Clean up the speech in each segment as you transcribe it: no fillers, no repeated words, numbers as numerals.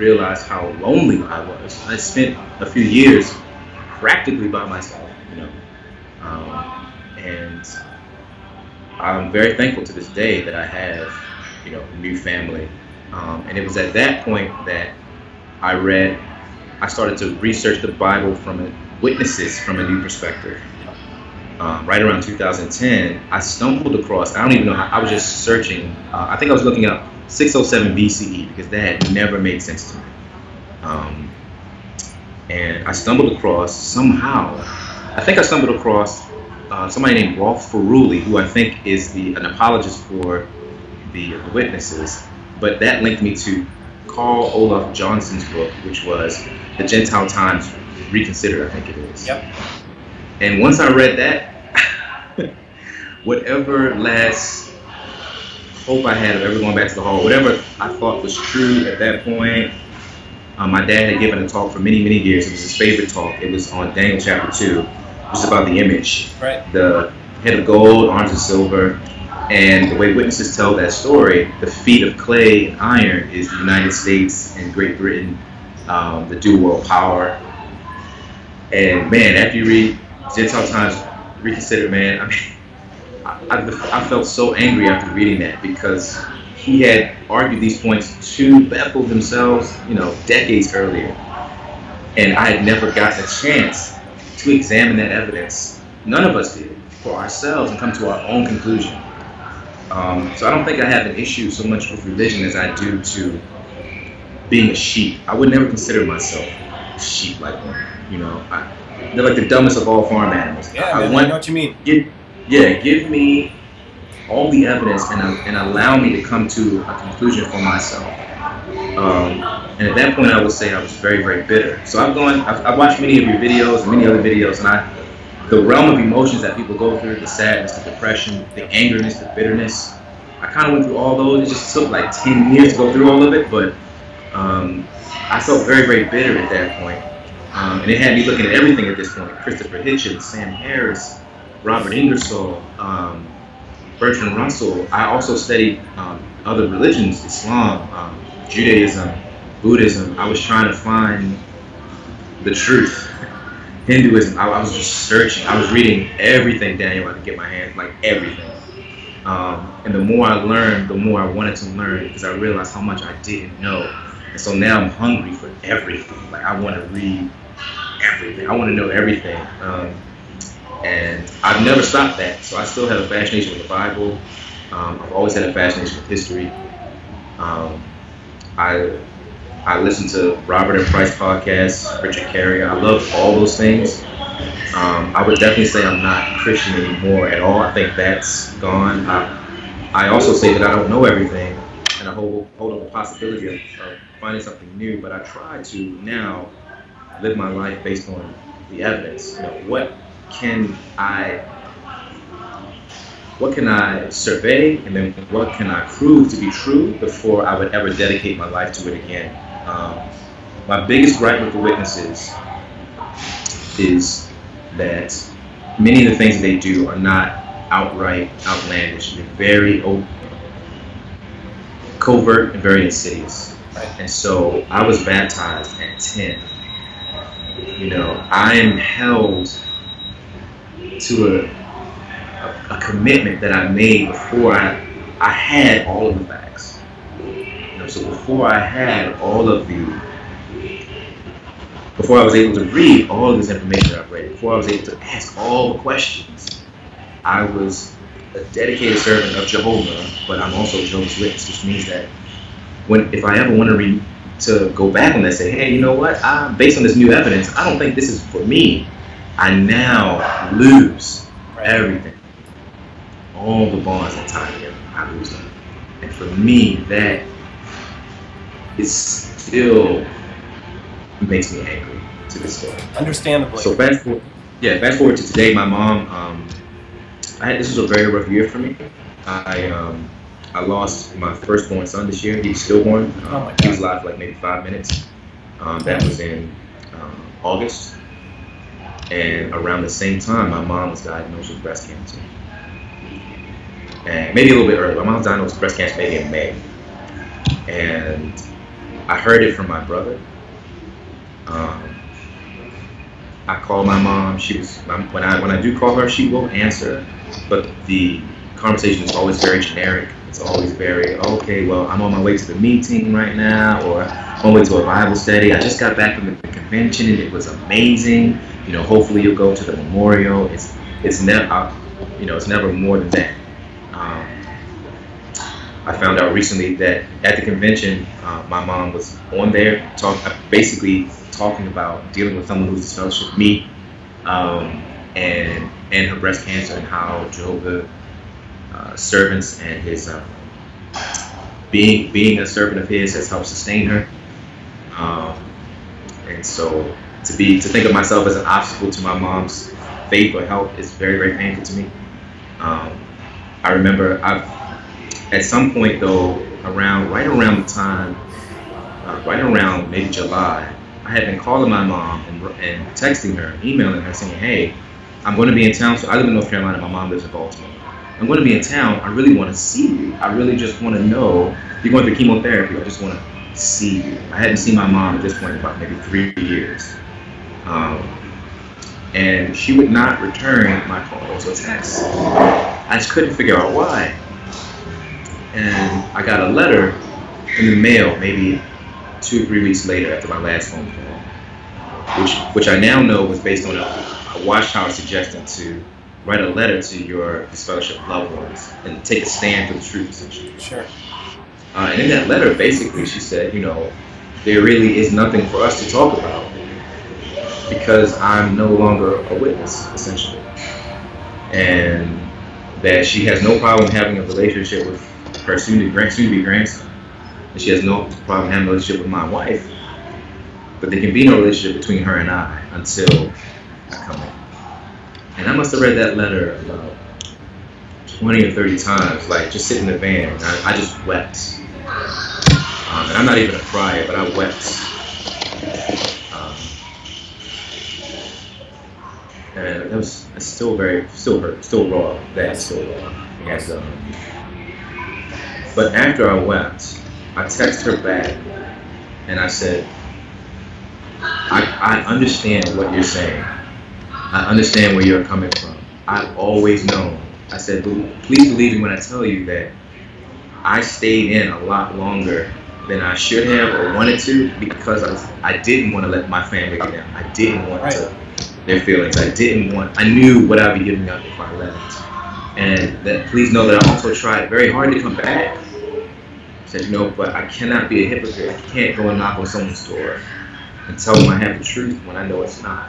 realized how lonely I was. I spent a few years practically by myself, and I'm very thankful to this day that I have, a new family. And it was at that point that I started to research the Bible from witnesses from a new perspective. Right around 2010, I stumbled across, I don't even know how, I was just searching, I think I was looking up 607 BCE because that had never made sense to me. And I stumbled across somebody named Rolf Ferrulli, who I think is an apologist for the witnesses, but that linked me to Carl Olaf Johnson's book, which was The Gentile Times Reconsidered, I think it is. Yep. And once I read that, whatever last hope I had of ever going back to the hall, whatever I thought was true at that point, my dad had given a talk for many, many years. It was his favorite talk. It was on Daniel chapter 2, which is about the image. Right. The head of gold, arms of silver. And the way witnesses tell that story, the feet of clay and iron is the United States and Great Britain, the dual world power. And man, after you read Gentile Times Reconsidered, man, I mean, I felt so angry after reading that because he had argued these points to Bethel themselves, decades earlier. And I had never gotten a chance to examine that evidence. None of us did for ourselves and come to our own conclusion. So I don't think I have an issue so much with religion as I do to being a sheep. I would never consider myself a sheep like one. They're like the dumbest of all farm animals. Yeah, I know what you mean. Give me all the evidence and allow me to come to a conclusion for myself. And at that point, I would say I was very, very bitter. So I've watched many of your videos and many other videos, and the realm of emotions that people go through, the sadness, the depression, the angerness, the bitterness, I kind of went through all those. It just took like 10 years to go through all of it, but I felt very, very bitter at that point. And it had me looking at everything at this point. Christopher Hitchens, Sam Harris, Robert Ingersoll, Bertrand Russell. I also studied other religions, Islam, Judaism, Buddhism. I was trying to find the truth. Hinduism, I was just searching. I was reading everything Daniel I could get my hands, like everything. And the more I learned, the more I wanted to learn because I realized how much I didn't know. And so now I'm hungry for everything. Like I want to read everything. I want to know everything. And I've never stopped that. So I still have a fascination with the Bible. I've always had a fascination with history. I listen to Robert and Price podcasts, Richard Carrier. I love all those things. I would definitely say I'm not Christian anymore at all. I think that's gone. I also say that I don't know everything, and I hold up the possibility of finding something new. But I try to now live my life based on the evidence. What can I survey, and then what can I prove to be true before I would ever dedicate my life to it again? My biggest gripe with the witnesses is that many of the things that they do are not outright outlandish. They're very covert and very insidious. And so I was baptized at 10. I am held to a commitment that I made before I had all of the facts. So before I was able to read all of this information I've read, before I was able to ask all the questions, I was a dedicated servant of Jehovah, but I'm also Jehovah's Witness, which means that if I ever want to go back on that and say, hey, you know what, based on this new evidence, I don't think this is for me, I now lose everything. All the bonds that tie together, I lose them. And for me, that is still makes me angry to this day. Understandably. So fast forward to today. My mom, this was a very rough year for me. I lost my firstborn son this year. He was stillborn. He was alive for like maybe 5 minutes. That was in August. And around the same time, my mom was diagnosed with breast cancer. And maybe a little bit earlier. My mom was diagnosed with breast cancer maybe in May. And I heard it from my brother. I called my mom. When I do call her, she will answer, but the conversation is always very generic. It's always very, okay, well, I'm on my way to the meeting right now, or I'm on my way to a Bible study. I just got back from the convention and it was amazing. Hopefully you'll go to the memorial. It's never, it's never more than that. I found out recently that at the convention, my mom was on there basically talking about dealing with someone who's disfellowshipped me, and her breast cancer, and how Jehovah servants and his being a servant of his has helped sustain her. And so to think of myself as an obstacle to my mom's faith or health is very, very painful to me. I remember at some point though, right around the time, right around maybe July, I had been calling my mom and texting her, emailing her, saying, hey, I'm going to be in town. So I live in North Carolina. My mom lives in Baltimore. I'm going to be in town. I really want to see you. I really just want to know. You're going through chemotherapy. I just want to see you. I hadn't seen my mom at this point in about maybe 3 years. And she would not return my calls or texts. I just couldn't figure out why. And I got a letter in the mail maybe 2 or 3 weeks later after my last phone call, which I now know was based on a Watchtower suggestion to write a letter to your disfellowshipped loved ones and take a stand for the truth, essentially. Sure. And in that letter, basically, she said, there really is nothing for us to talk about because I'm no longer a witness, essentially. And that she has no problem having a relationship with her soon-to-be grandson. And she has no problem having a relationship with my wife. But there can be no relationship between her and I until I come in. And I must have read that letter about 20 or 30 times, like just sitting in the van. And I just wept. And I'm not even a crier, but I wept. And it was still raw. Still raw. And, but after I wept, I texted her back and I said, I understand what you're saying. I understand where you're coming from. I've always known. I said, please believe me when I tell you that I stayed in a lot longer than I should have or wanted to because I didn't want to let my family down. I didn't want their feelings. I knew what I'd be giving up if I left. And that please know that I also tried very hard to come back. I said, but I cannot be a hypocrite. I can't go and knock on someone's door and tell them I have the truth when I know it's not.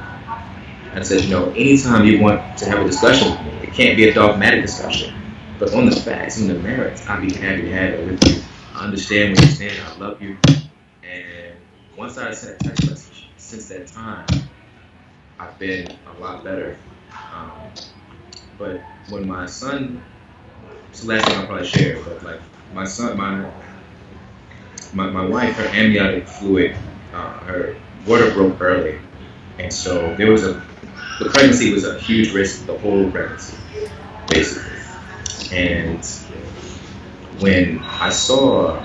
And I said, anytime you want to have a discussion with me, it can't be a dogmatic discussion, but on the facts and the merits, I'd be happy to have it with you. I understand where you stand. I love you. And once I sent a text message, since that time, I've been a lot better. But when my son, it's the last thing I'll probably share, but like my son, my wife, her amniotic fluid, her water broke early. And so the pregnancy was a huge risk, the whole pregnancy, basically. And when I saw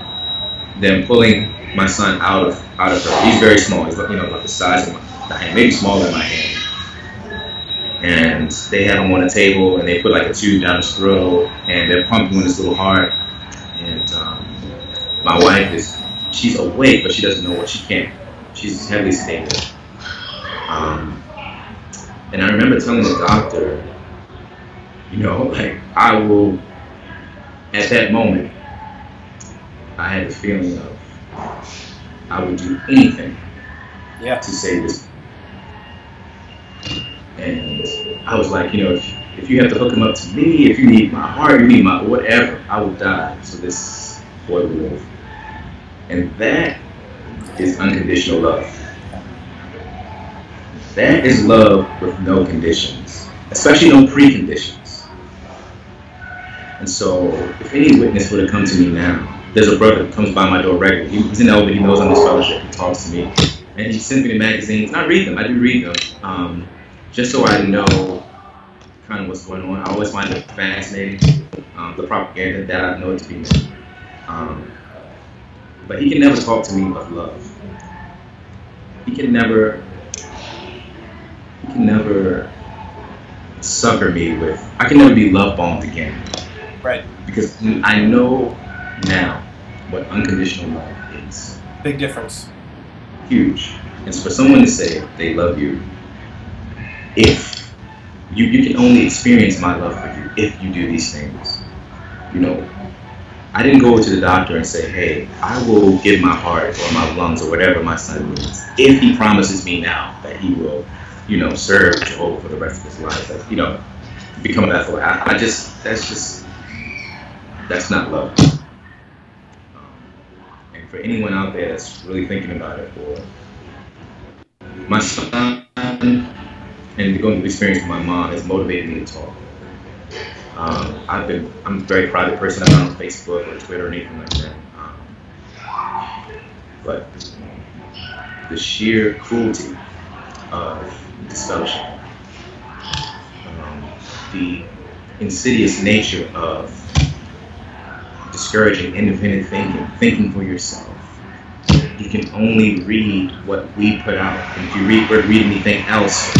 them pulling my son out of her, he's very small, he's about the size of my hand, maybe smaller than my hand. And they had him on a table and they put like a tube down his throat and they're pumping on his little heart. And my wife she's awake, but she doesn't know what she can't. She's heavily sedated. And I remember telling the doctor, I will, at that moment, I had the feeling of I would do anything to save this. And I was like, if you have to hook him up to me, if you need my heart, you need my whatever, I will die so this boy will live. And that is unconditional love. That is love with no conditions, especially no preconditions. And so, if any witness were to come to me now, there's a brother who comes by my door regularly. He's an elder, he knows I'm disfellowship, he talks to me. And he sends me the magazines, and I read them, I do read them, just so I know kind of what's going on. I always find it fascinating, the propaganda that I know it to be made. but he can never talk to me of love. He can never sucker me with, I can never be love bombed again. Right. Because I know now what unconditional love is. Big difference. Huge. And so for someone to say they love you, if you can only experience my love for you if you do these things. You know, I didn't go to the doctor and say, hey, I will give my heart or my lungs or whatever my son needs if he promises me now that he will, you know, serve Jehovah for the rest of his life, that, you know, become a Bethelite. That's not love. And for anyone out there that's really thinking about it, or my son and going through the experience with my mom has motivated me to talk. I'm a very private person. I'm not on Facebook or Twitter or anything like that. But the sheer cruelty of discussion, the insidious nature of discouraging independent thinking for yourself. You can only read what we put out. And if you read anything else,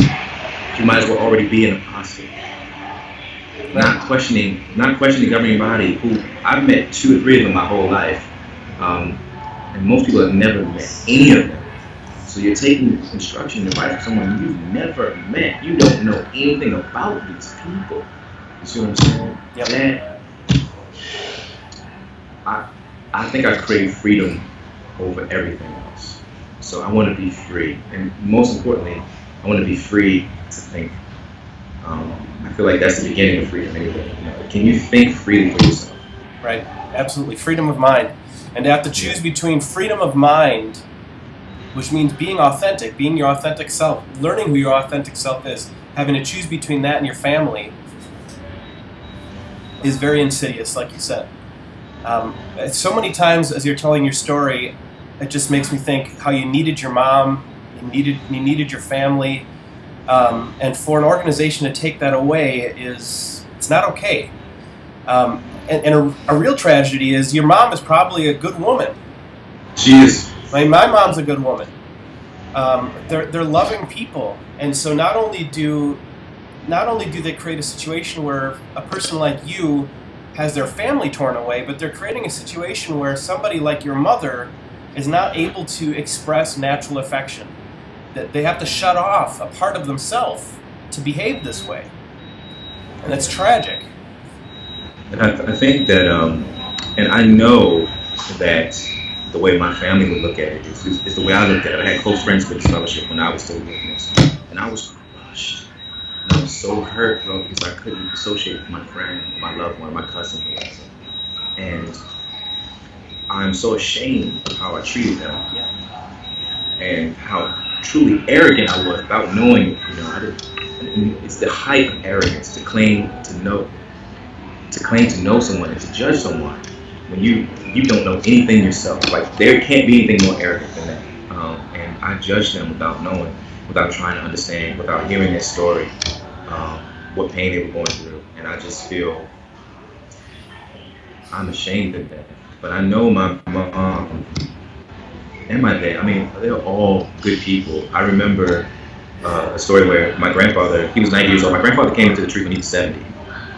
you might as well already be an apostate. Not questioning the governing body, who I've met 2 or 3 of them my whole life, and most people have never met any of them. So you're taking instruction and advice from someone you've never met. You don't know anything about these people. You see what I'm saying? Yep. That, I think I crave freedom over everything else. So I want to be free, and most importantly, I want to be free to think. I feel like that's the beginning of freedom anyway. You know, can you think freely for yourself? Right, absolutely. Freedom of mind. And to have to choose between freedom of mind, which means being authentic, being your authentic self, learning who your authentic self is, having to choose between that and your family is very insidious, like you said. So many times as you're telling your story, it just makes me think how you needed your mom, you needed your family, and for an organization to take that away it's not okay. And a real tragedy is your mom is probably a good woman. She is. My mom's a good woman. They're loving people, and so not only do they create a situation where a person like you has their family torn away, but they're creating a situation where somebody like your mother is not able to express natural affection. That they have to shut off a part of themselves to behave this way, and it's tragic. And I think that, and I know that the way my family would look at it is the way I looked at it. I had close friends with this fellowship when I was still doing this, and I was crushed. And I was so hurt, bro, because I couldn't associate with my friend, my loved one, my cousin, whatever. And I'm so ashamed of how I treated them, and how truly arrogant I was without knowing it. You know, it's the height of arrogance to claim to know someone and to judge someone when you don't know anything yourself. Like, there can't be anything more arrogant than that. And I judged them without knowing, without trying to understand, without hearing their story, what pain they were going through. And I just feel I'm ashamed of that. But I know my mom and my dad, I mean, they're all good people. I remember a story where my grandfather, he was 90 years old. My grandfather came into the truth when he was 70.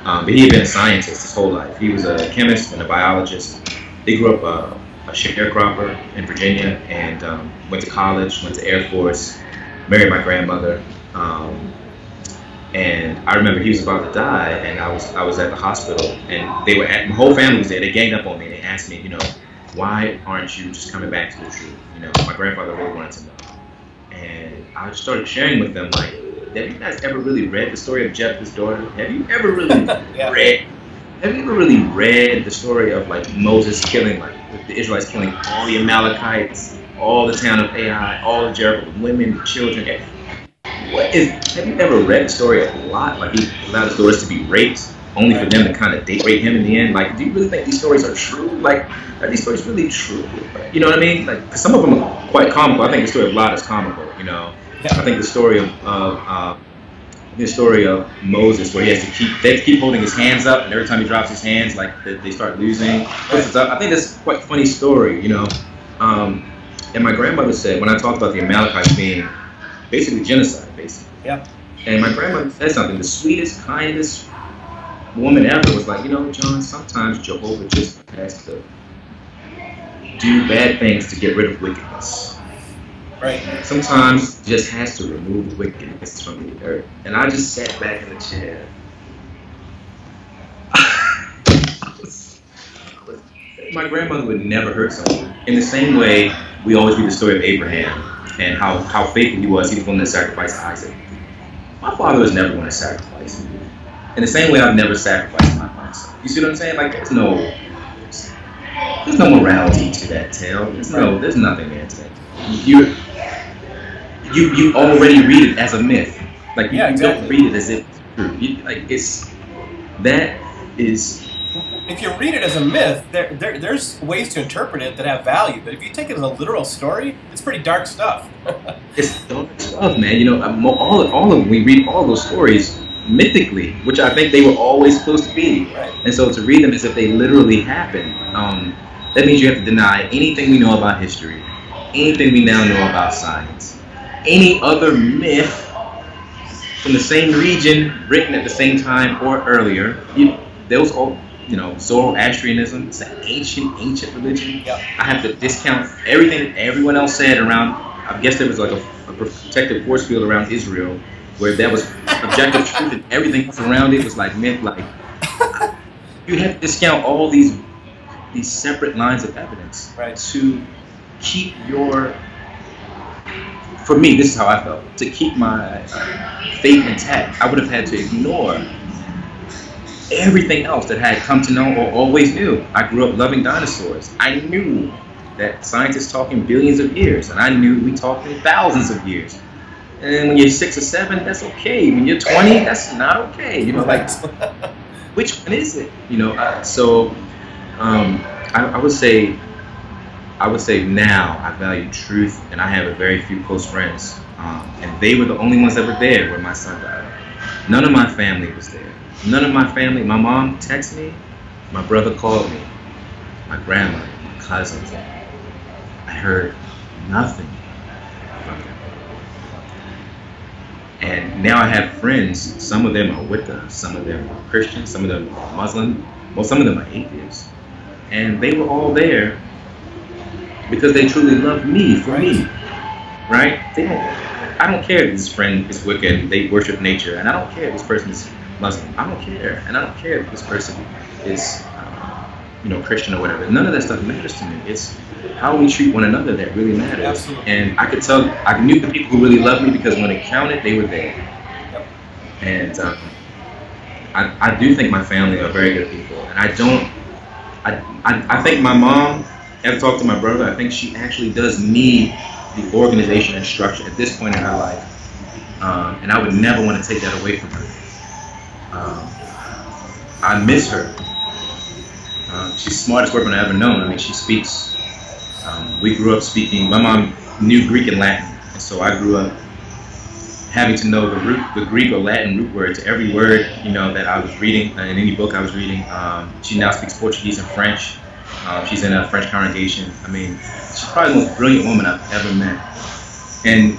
But he had been a scientist his whole life. He was a chemist and a biologist. They grew up a sharecropper in Virginia, and went to college, went to Air Force, married my grandmother. And I remember he was about to die, and I was at the hospital, and my whole family was there. They ganged up on me and they asked me, you know, why aren't you just coming back to the truth? You know, my grandfather really wanted to know. And I just started sharing with them, like, have you guys ever really read the story of Jephthah's daughter? Have you ever really read the story of, like, Moses killing, like, the Israelites killing all the Amalekites, all the town of Ai, all the Jericho, the women, the children? Have you ever read the story of Lot? Like, he allowed his daughters to be raped, only for them to kind of rape him in the end. Like, do you really think these stories are true? Like, are these stories really true? You know what I mean? Like, 'cause some of them are quite comical. I think the story of Lot is comical, you know. Yeah. I think the story of Moses, where they have to keep holding his hands up, and every time he drops his hands, like, they start losing. I think that's quite a funny story, you know. And my grandmother said, when I talked about the Amalekites being basically genocide, basically. Yeah. And my grandmother said something, the sweetest, kindest woman ever was like, you know, John, sometimes Jehovah just has to do bad things to get rid of wickedness. Right. Sometimes just has to remove the wickedness from the earth. And I just sat back in the chair. My grandmother would never hurt someone. In the same way, we always read the story of Abraham and how faithful he was. He was willing to sacrifice Isaac. My father was never going to sacrifice. In the same way, I've never sacrificed myself. You see what I'm saying? Like, there's no morality to that tale. There's nothing there to that. You already read it as a myth. Like, you don't read it as if it's true. If you read it as a myth, there's ways to interpret it that have value. But if you take it as a literal story, it's pretty dark stuff. It's dark stuff, man. You know, we read all those stories mythically, which I think they were always supposed to be. Right. And so to read them as if they literally happened, that means you have to deny anything we know about history, anything we now know about science, any other myth from the same region, written at the same time or earlier. Those all. You know, Zoroastrianism, it's an ancient religion. Yep. I have to discount everything everyone else said around. I guess there was like a protective force field around Israel, where that was objective truth, and everything else around it was like myth. Like, you have to discount all these separate lines of evidence, right, to keep your. For me, this is how I felt. To keep my faith intact, I would have had to ignore everything else that I had come to know or always knew. I grew up loving dinosaurs. I knew that scientists talk in billions of years, and I knew we talk in thousands of years. And when you're 6 or 7, that's okay. When you're 20, that's not okay. You know, like, which one is it? You know, I would say now I value truth, and I have a very few close friends, and they were the only ones that were there when my son died. None of my family was there. None of my family. My mom texted me, my brother called me, my grandma, my cousins. I heard nothing from them. And now I have friends. Some of them are Wicca, some of them are Christian, some of them are Muslim, well, some of them are atheists. And they were all there because they truly love me for me, right? I don't care if this friend is Wicca and they worship nature, and I don't care if this person is Muslim. I don't care, and I don't care if this person is, Christian or whatever. None of that stuff matters to me. It's how we treat one another that really matters. Absolutely. And I could tell, I knew the people who really loved me because when it counted, they were there. Yep. And I do think my family are very good people, and I think my mom, I've talked to my brother, I think she actually does need the organization and structure at this point in her life, and I would never want to take that away from her. I miss her. She's the smartest woman I've ever known. I mean, she speaks. We grew up speaking. My mom knew Greek and Latin, and so I grew up having to know the Greek or Latin root word to every word that I was reading in any book I was reading. She now speaks Portuguese and French. She's in a French congregation. I mean, she's probably the most brilliant woman I've ever met. And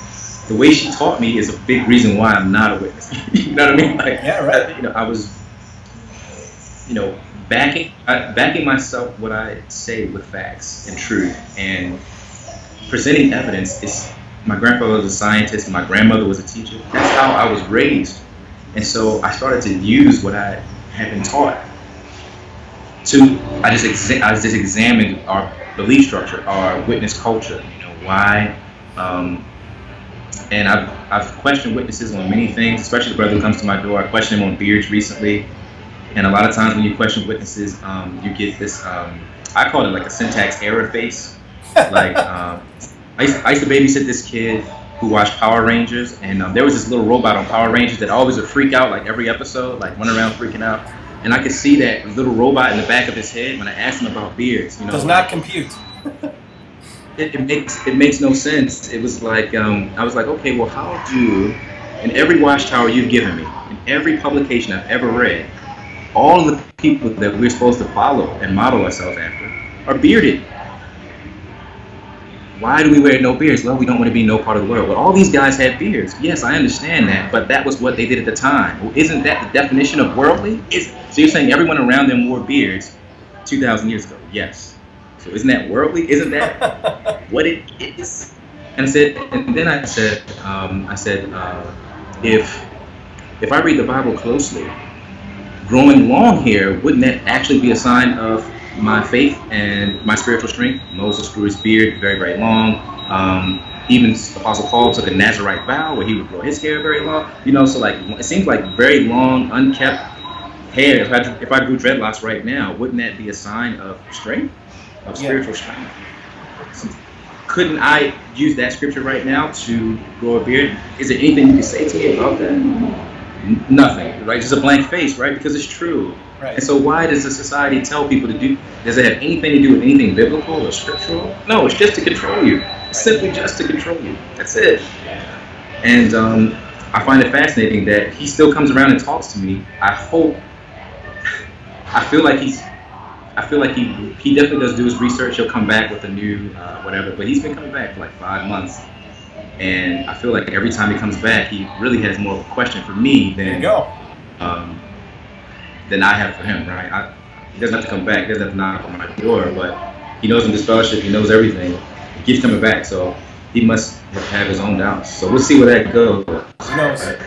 the way she taught me is a big reason why I'm not a witness. You know what I mean? Like, yeah, right. I was, backing myself what I say with facts and truth, and presenting evidence. My grandfather was a scientist, and my grandmother was a teacher. That's how I was raised, and so I started to use what I had been taught. I just examined our belief structure, our witness culture. Why. And I've questioned witnesses on many things, especially the brother who comes to my door. I questioned him on beards recently. And a lot of times when you question witnesses, you get this, I call it like a syntax error face. Like, I used to babysit this kid who watched Power Rangers, and there was this little robot on Power Rangers that always would freak out, like every episode, like run around freaking out. And I could see that little robot in the back of his head when I asked him about beards. Does not compute. It makes no sense. It was like, I was like, okay, well, how do, in every Watchtower you've given me, in every publication I've ever read, all of the people that we're supposed to follow and model ourselves after are bearded. why do we wear no beards? Well, we don't want to be no part of the world. Well, all these guys had beards. Yes, I understand that, but that was what they did at the time. Well, isn't that the definition of worldly? So you're saying everyone around them wore beards 2,000 years ago? Yes. So isn't that worldly? Isn't that what it is? And then I said, if I read the Bible closely, growing long hair, wouldn't that actually be a sign of my faith and my spiritual strength? Moses grew his beard very, very long. Even Apostle Paul took a Nazarite vow where he would grow his hair very long. You know, so like it seems like very long, unkept hair. If I grew dreadlocks right now, wouldn't that be a sign of strength, of spiritual strength? So couldn't I use that scripture right now to grow a beard? Is there anything you can say to me about that? Nothing, right? Just a blank face, right? Because it's true. Right. And so why does the society tell people to do? Does it have anything to do with anything biblical or scriptural? No, it's just to control you. It's simply just to control you. That's it. And I find it fascinating that he still comes around and talks to me. I feel like he definitely does do his research. He'll come back with a new whatever, but he's been coming back for like 5 months. And I feel like every time he comes back, he really has more of a question for me than I have for him, right? He doesn't have to come back, he doesn't have to knock on my door, but he knows in this fellowship, he knows everything. He keeps coming back, so he must have his own doubts. So we'll see where that goes. Who knows? Right?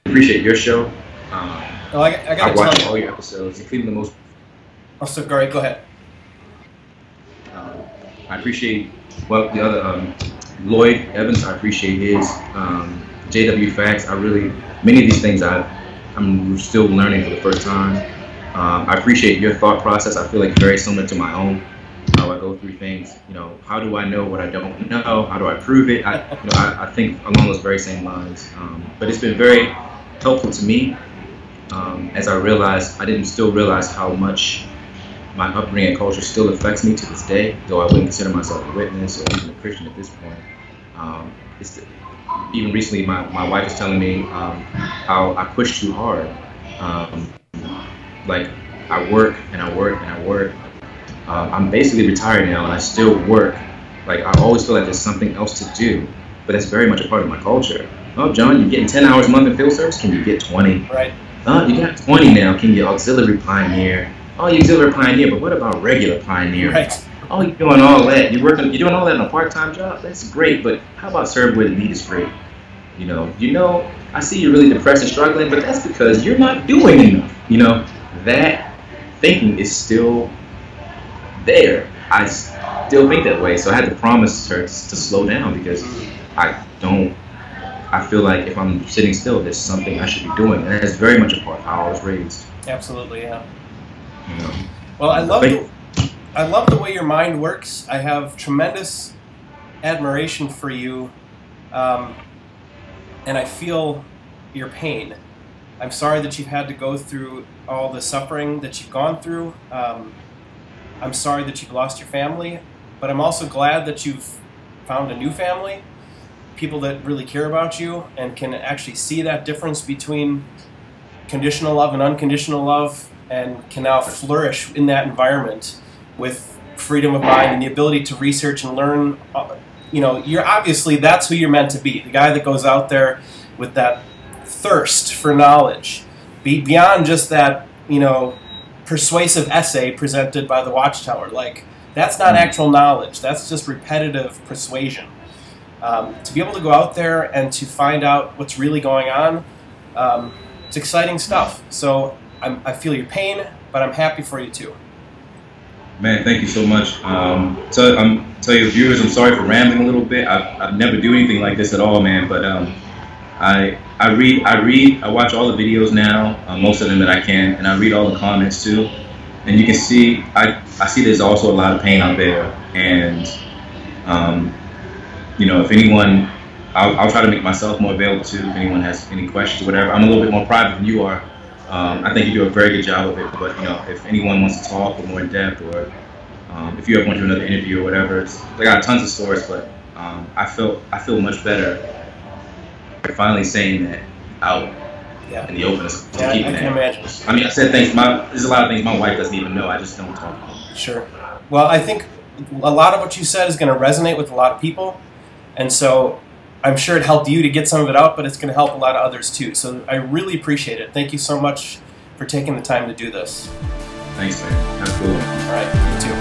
Appreciate your show. I watched all your episodes, including the most. Oh, so go ahead. I appreciate the other Lloyd Evans. I appreciate his JW Facts. Many of these things I'm still learning for the first time. I appreciate your thought process. I feel like very similar to my own. How I go through things. You know, how do I know what I don't know? How do I prove it? I think along those very same lines. But it's been very helpful to me as I didn't still realize how much my upbringing and culture still affects me to this day, though I wouldn't consider myself a witness or even a Christian at this point. Even recently, my wife is telling me how I push too hard. Like I work and I work and I work. I'm basically retired now and I still work. Like I always feel like there's something else to do, but that's very much a part of my culture. Oh, John, you're getting 10 hours a month in field service? Can you get 20? Right. You got 20 now. Can you auxiliary pioneer? Oh, you're auxiliary pioneer, but what about regular pioneer? Right. Oh, you're doing all that. You're doing all that in a part-time job? That's great, but how about serve where the need is great? You know, I see you're really depressed and struggling, but that's because you're not doing enough. You know, that thinking is still there. I still think that way, so I had to promise her to slow down because I feel like if I'm sitting still, there's something I should be doing, and that's very much a part of how I was raised. Absolutely, yeah. You know, well, I love the way your mind works. I have tremendous admiration for you, and I feel your pain. I'm sorry that you've had to go through all the suffering that you've gone through. I'm sorry that you've lost your family, but I'm also glad that you've found a new family, people that really care about you and can actually see that difference between conditional love and unconditional love, and can now flourish in that environment with freedom of mind and the ability to research and learn. You know, that's who you're meant to be, the guy that goes out there with that thirst for knowledge, beyond just that, you know, persuasive essay presented by the Watchtower. Like, that's not actual knowledge, that's just repetitive persuasion. To be able to go out there and to find out what's really going on, it's exciting stuff. So I feel your pain, but I'm happy for you too. Man, thank you so much. Tell your viewers, I'm sorry for rambling a little bit. I've never do anything like this at all, man. But I watch all the videos now, most of them that I can, and I read all the comments too. And you can see, I see there's also a lot of pain out there. And you know, if anyone, I'll try to make myself more available too. If anyone has any questions or whatever, I'm a little bit more private than you are. I think you do a very good job of it, but you know, if anyone wants to talk or more in depth, or if you ever want to do another interview or whatever, I got tons of stories, but I feel much better finally saying that out in the open. I can imagine. I mean, I said things. There's a lot of things my wife doesn't even know. I just don't talk about. Sure. Well, I think a lot of what you said is going to resonate with a lot of people, and so I'm sure it helped you to get some of it out, but it's going to help a lot of others too. So I really appreciate it. Thank you so much for taking the time to do this. Thanks, man. Absolutely. All right, you too.